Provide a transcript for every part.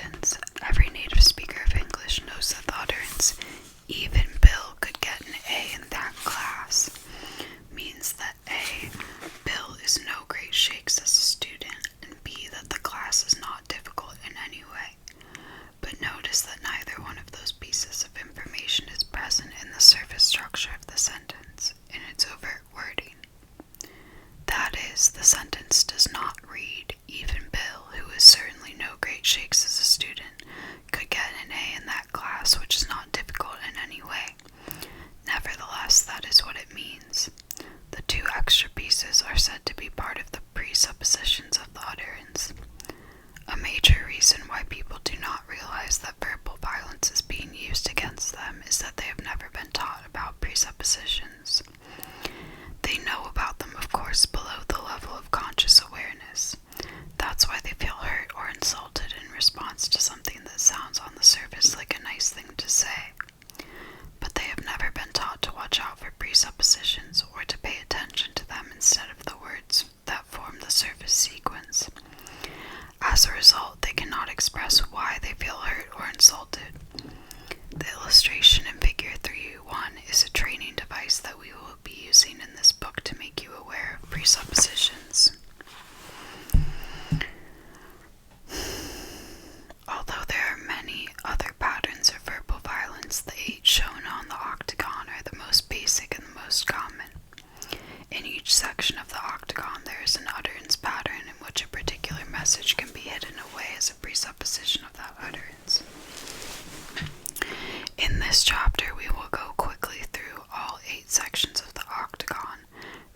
sentence. Every native speaker of English knows that the utterance, even Bill could get an A in that class, means that A, Bill is no great shakes as a student, and B, that the class is not difficult in any way. But notice that neither one of those pieces of information is present in the surface structure of the sentence, in its overt wording. That is, the sentence does not read, even Bill, who is certainly no great shakes as a student, could get an A in that class, which is not difficult in any way. Nevertheless, that is what it means. The two extra pieces are said to be part of the presuppositions of the utterance. A major reason why people do not realize that verbal violence is being used against them is that they have never been taught about presuppositions. They know about them, of course, below the level of conscious awareness. That's why they feel hurt or insulted in response to something that sounds on the surface like a nice thing to say. But they have never been taught to watch out for presuppositions or to pay attention to them instead of the words that form the surface sequence. As a result, they cannot express why they feel hurt or insulted. The illustration in figure 3.1 is a training device that we will be using in this book to make you aware of presuppositions. Although there are many other patterns of verbal violence, the 8 shown on the octagon are the most basic and the most common. In each section of the octagon, there is an utterance pattern in which a particular message can be hidden away as a presupposition of that utterance. In this chapter, we will go quickly through all 8 sections of the octagon.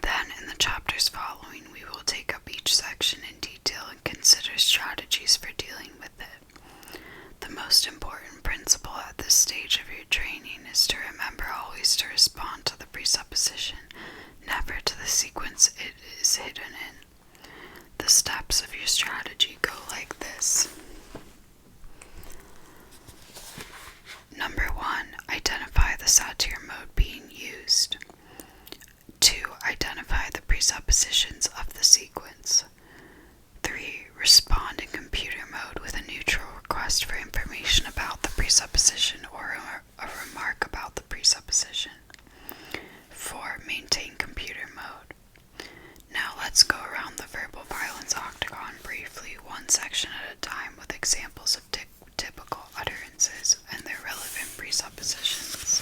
Then, in the chapters following, we will take up each section in detail and consider strategies for dealing with it. The most important principle at this stage of your training is to remember always to respond to the presupposition, never to the sequence it is hidden in. The steps of your strategy go like this. Number 1, identify the satire mode being used. 2, identify the presuppositions of the sequence. 3, respond in computer mode with a neutral request for information about the presupposition or a remark about the presupposition. 4, maintain computer mode. Now let's go around the verbal violence octagon briefly, one section at a time, with examples of typical utterances and their relevant presuppositions.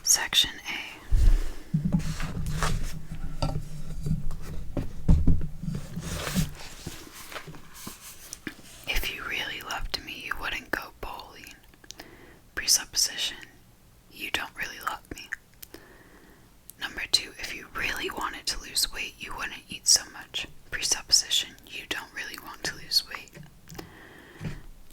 Section A. If you really loved me, you wouldn't go bowling. Presupposition, you don't really love me. Number 2, if you really wanted to lose weight, you wouldn't eat so much. Presupposition, you don't really want to lose weight.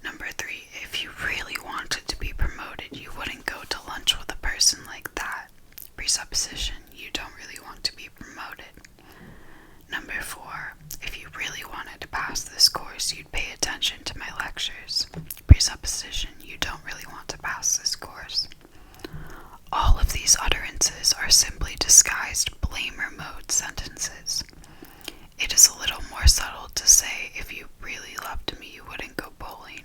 Number 3, if you really wanted to be promoted, you wouldn't go to lunch with a person like that. Presupposition, you don't really want to be promoted. Number 4, if you really wanted to pass this course, you'd pay attention to my lectures. Presupposition, you don't really want to pass this course. All of these utterances are simply disguised blamer mode sentences. It is a little more subtle to say, if you really loved me, you wouldn't go bowling,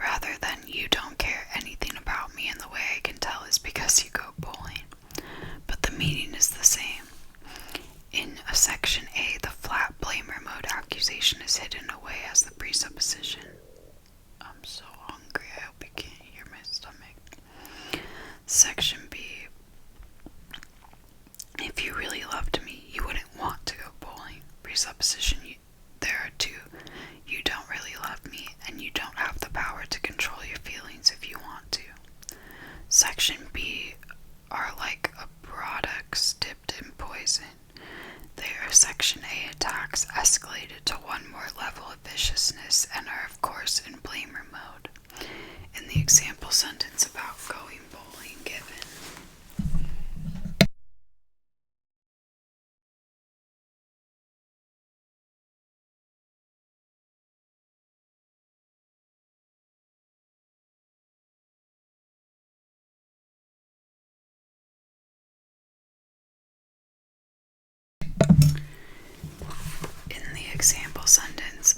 rather than you don't care anything about me and the way I can tell is because you go bowling. But the meaning is the same. In section A, the flat blamer mode accusation is hidden away as the presupposition. I'm so hungry, I hope you can't hear my stomach. Section B. If you really loved me, you wouldn't want to go bowling. Presupposition, there are 2. You don't really love me, and you don't have the power to control your feelings if you want to. Section B are like a products dipped in poison. They are Section A attacks escalated to one more level of viciousness and are of course in blamer mode. In the example sentence about going bowling given, example sentence,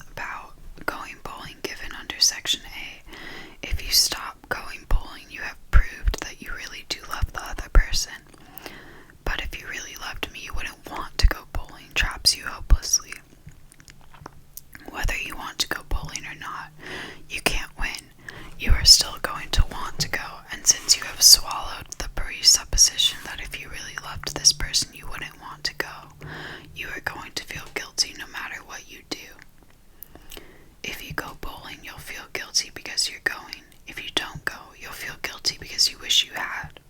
are still going to want to go, and since you have swallowed the presupposition that if you really loved this person you wouldn't want to go, you are going to feel guilty no matter what you do. If you go bowling, you'll feel guilty because you're going. If you don't go, you'll feel guilty because you wish you had.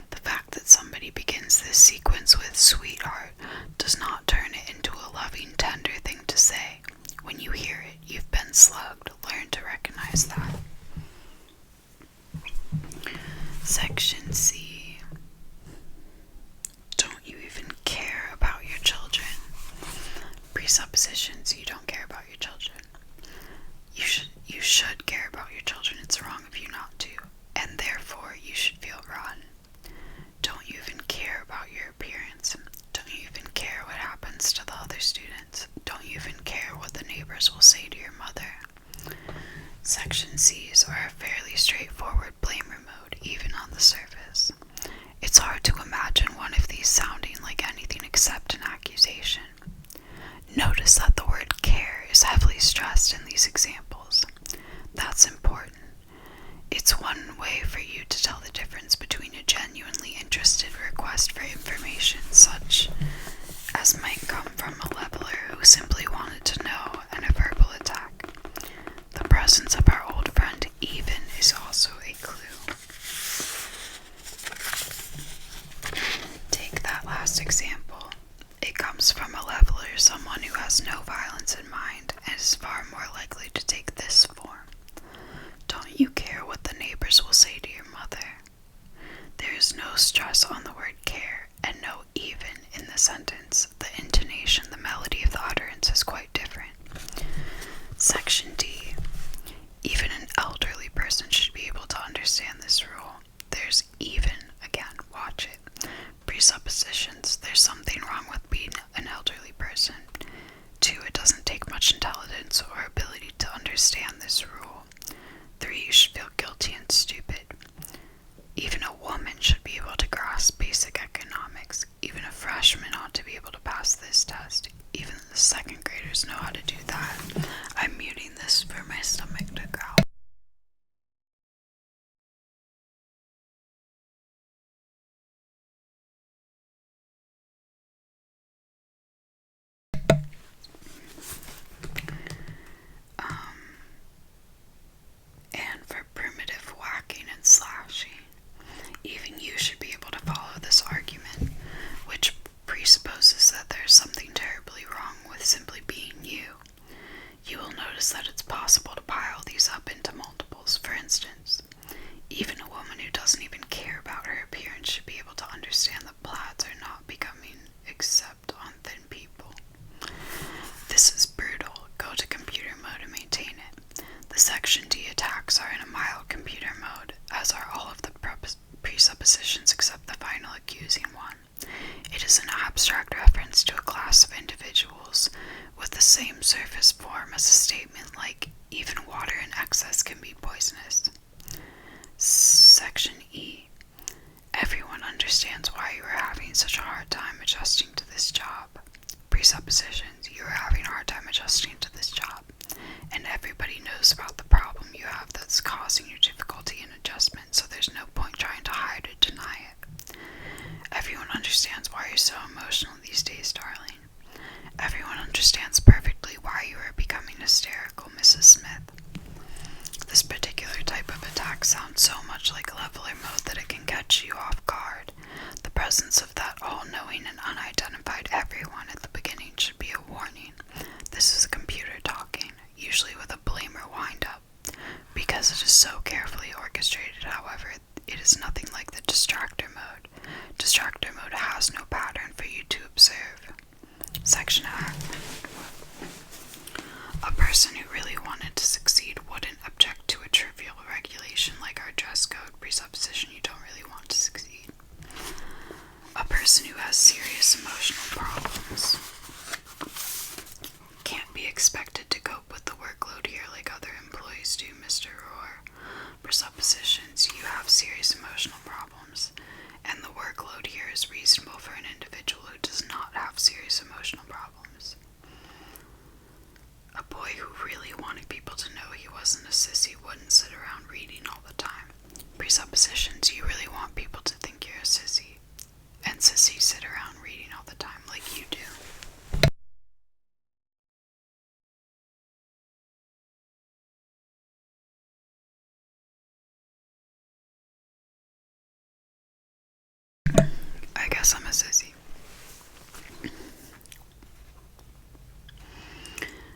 The fact that somebody begins this sequence with sweetheart does not turn it into a loving, tender thing to say. When you hear it, you've been slugged. Learn to recognize that. Section C. Don't you even care about your children? Presuppositions: you don't care about your children. You should care about your children. It's wrong of you not to, and therefore you should feel rotten. Don't you even care about your appearance? Don't you even care what happens to the other students? Don't you even care what the neighbors will say to your mother? Section C's are a fairly straightforward blamer mode, even on the surface. It's hard to imagine one of these sounding like anything except an accusation. Notice that the word care is heavily stressed in these examples. That's important. It's one way for you to tell the difference between a genuinely interested request for information, such as might come from a leveler who simply wanted to know, and a verbal attack. The presence of our old friend even is also a clue. Take that last example. It comes from a leveler, someone who has no violence in mind, and is far more likely to take this form. Don't you care what the neighbors will say to your mother? There is no stress on the word care, and no even in the sentence. The intonation, the melody of the utterance is quite different. Section D. Even an elderly person should be able to understand this rule. There's even, again, watch it. Presuppositions: there's something wrong with being an elderly person. 2. It doesn't take much intelligence or ability to understand this rule. 3. You should feel guilty and stupid. Even a woman should be able to grasp basic economics. Even a freshman ought to be able to pass this test. Even the second graders know how to do that. I'm muting this for my stomach to growl. And for primitive whacking and slashing, even you should be able to follow this argument, which presupposes that there's something terribly wrong with simply being you. You will notice that it's possible to pile these up into multiples. For instance, even a woman who doesn't even care about her appearance should be able to understand that plaids are not becoming except on thin people. This is brutal. Go to computer mode and maintain it. The Section D attacks are in a mild computer mode, as are all of the presuppositions except the final accusing one. It is an abstract reference to a class of individuals with the same surface form as a statement like, even water in excess can be poisonous. Section E. Everyone understands why you are having such a hard time adjusting to this job. Presuppositions: you are having a hard time adjusting to this job, and everybody knows about the problem you have that's causing you difficulty in adjustment, so there's no point trying to hide or deny it. Everyone understands why you're so emotional these days, darling. Everyone understands perfectly why you are becoming hysterical, Mrs. Smith. This particular type of attack sounds so much like leveler mode that it can catch you off guard. The presence of that all-knowing and unidentified everyone at the beginning should be a warning. This is a computer talking, usually with a blamer wind-up. Because it is so carefully orchestrated, however, it is nothing like the distractor mode. Distractor mode has no pattern for you to observe. Section F. A person who really wanted to succeed wouldn't object to a trivial regulation like our dress code. Presupposition: you don't really want to succeed. A person who has serious emotional problems can't be expected to cope with the workload here like other employees do, Mr. Rohr. Presuppositions: you have serious emotional problems, and the workload here is reasonable. presuppositions, you really want people to think you're a sissy. And sissies sit around reading all the time like you do. I guess I'm a sissy.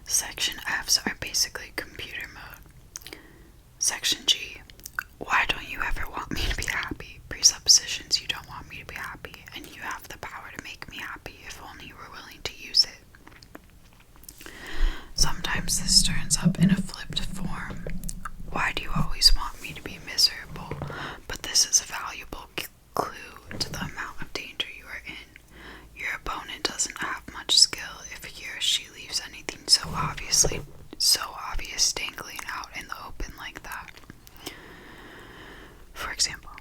Section F's are basically computer mode. Section G. Why don't you ever want me to be happy? Presuppositions, you don't want me to be happy, and you have the power to make me happy if only you were willing to use it. Sometimes this turns up in a flipped form. Why do you always want me to be miserable? But this is a valuable clue to the amount of danger you are in. Your opponent doesn't have much skill if he or she leaves anything so obvious dangling out in the open like that. For example,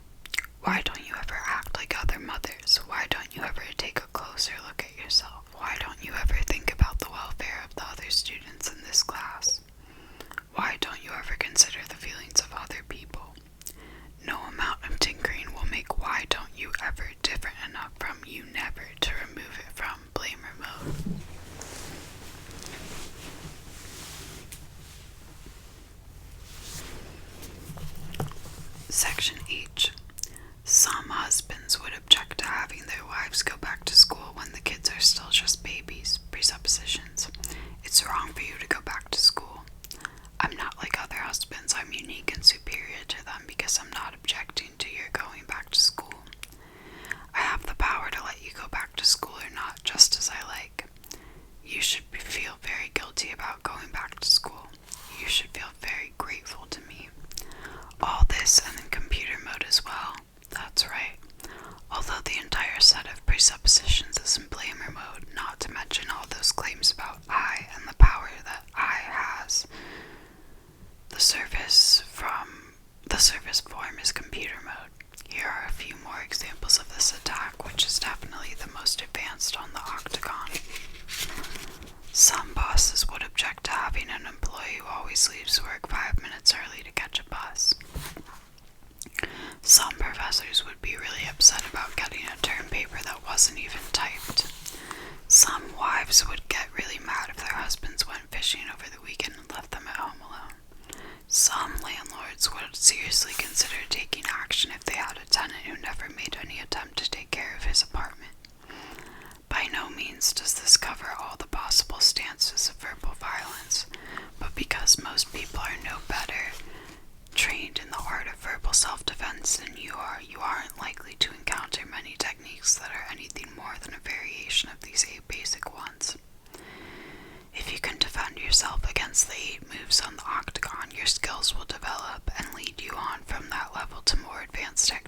why don't you ever act like other mothers? Why don't you ever take a closer look at yourself? Why don't you ever think about the welfare of the other students in this class? Why don't you ever consider the feelings of other people? No amount of tinkering will make why don't you ever different enough from you never to remove it from blamer mode. Section H. Some husbands would object to having their wives go back to school when the kids are still just babies. Presuppositions. It's wrong for you to go back to school. I'm not like other husbands. I'm unique and superior to them because I'm not objecting to your going back to school. I have the power to let you go back to school or not, just as I like. You should feel very guilty about going back to school. You should feel very grateful to me. All this and in computer mode as well. That's right. Although the entire set of presuppositions is in blamer mode, not to mention all those claims about I and the power that I has. The surface form is computer mode. Here are a few more examples of this attack, which is definitely the most advanced on the octagon. Some bosses would object to having an employee who always leaves work 5 minutes early to catch a bus. Some professors would be really upset about getting a term paper that wasn't even typed. Some wives would get really mad if their husbands went fishing over the weekend and left them at home alone. Some landlords would seriously consider taking action if they had a tenant who never made any attempt to take care of his apartment. By no means does this cover all the possible stances of verbal violence, but because most people are no better trained in the art of verbal self-defense than you aren't likely to encounter many techniques that are anything more than a variation of these 8 basic ones. If you can defend yourself against the 8 moves on the octagon, your skills will develop and lead you on from that level to more advanced techniques.